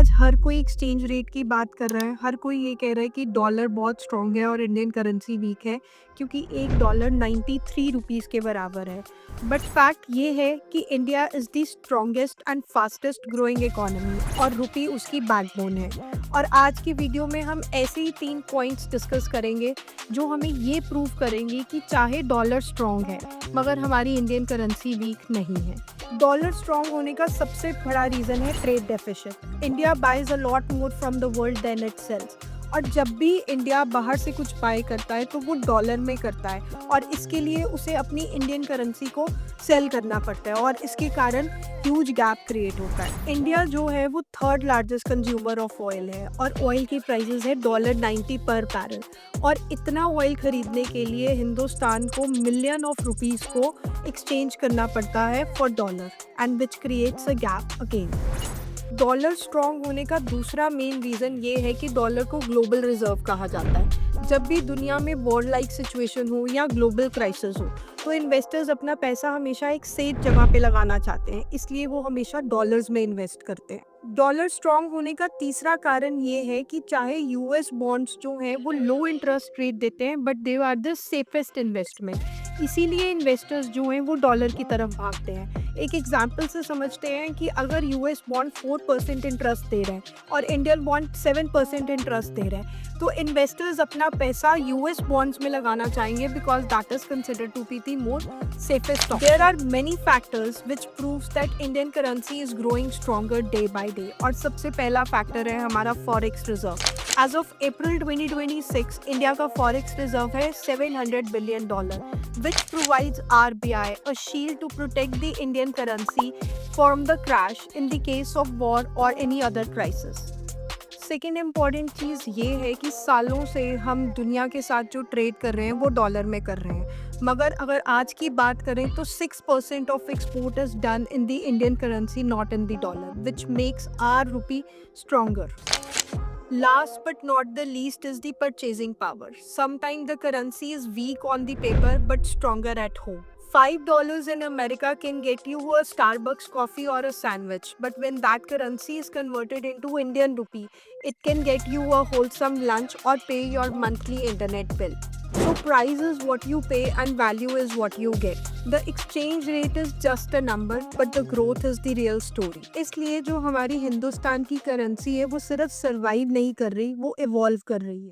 आज हर कोई exchange rate की बात कर रहा है। हर कोई ये कह रहा है कि डॉलर बहुत स्ट्रॉन्ग है और इंडियन करेंसी वीक है क्योंकि एक डॉलर 93 रुपीस के बराबर है। बट फैक्ट ये है कि India is the strongest and fastest growing economy और रुपी उसकी बैकबोन है। और आज की वीडियो में हम ऐसे ही 3 पॉइंट्स डिस्कस करेंगे जो हमें ये प्रूव करेंगे कि चाहे डॉलर स्ट्रॉन्ग है मगर हमारी इंडियन करेंसी वीक नहीं है। डॉलर स्ट्रॉन्ग होने का सबसे बड़ा रीज़न है trade deficit. India buys a lot more from the world than it sells. और जब भी इंडिया बाहर से कुछ बाय करता है तो वो डॉलर में करता है और इसके लिए उसे अपनी इंडियन करेंसी को सेल करना पड़ता है और इसके कारण ह्यूज गैप क्रिएट होता है। इंडिया जो है वो third largest consumer of oil है और ऑयल की प्राइसेस है $90 पर बैरल। और इतना ऑयल खरीदने के लिए हिंदुस्तान को मिलियन ऑफ रुपीस को एक्सचेंज करना पड़ता है for dollar and which creates a gap again. Dollar strong होने का दूसरा मेन रीज़न ये है कि डॉलर को ग्लोबल रिजर्व कहा जाता है। जब भी दुनिया में वॉर लाइक सिचुएशन हो या ग्लोबल क्राइसिस हो तो इन्वेस्टर्स अपना पैसा हमेशा एक सेफ जगह पे लगाना चाहते हैं, इसलिए वो हमेशा डॉलर्स में इन्वेस्ट करते हैं। डॉलर स्ट्रॉन्ग होने का तीसरा कारण ये है कि चाहे यूएस बॉन्ड्स जो हैं वो लो इंटरेस्ट रेट देते हैं but they are the safest investment, इसीलिए इन्वेस्टर्स जो हैं वो डॉलर की तरफ भागते हैं। एक एग्जाम्पल से समझते हैं कि अगर यूएस बॉन्ड 4% इंटरेस्ट दे रहे हैं और इंडियन बॉन्ड 7% इंटरेस्ट दे रहे हैं तो इन्वेस्टर्स अपना पैसा यूएस बॉन्ड्स में लगाना चाहेंगे because that is considered to be the more safest. There are many factors which proves that Indian currency is growing stronger day by day और सबसे पहला फैक्टर है हमारा forex reserve. As of April 2026 India का forex reserve है $700 billion, which provides RBI a shield to protect the Indian currency from the crash in the case of war or any other crisis. Second important चीज़ ये है कि सालों से हम दुनिया के साथ जो ट्रेड कर रहे हैं वो डॉलर में कर रहे हैं, मगर अगर आज की बात करें तो 6% of export is done in the Indian currency not in the dollar, which makes are rupee stronger. Last but not the least is the purchasing power. Sometimes the currency is weak on the paper but stronger at home. $5 in America can get you a Starbucks coffee or a sandwich, but when that currency is converted into Indian rupee, it can get you a wholesome lunch or pay your monthly internet bill. So price is what you pay and value is what you get. The exchange rate is just a number, but the growth is the real story. इसलिए जो हमारी हिंदुस्तान की currency है वो सिर्फ survive नहीं कर रही, वो इवॉल्व कर रही है।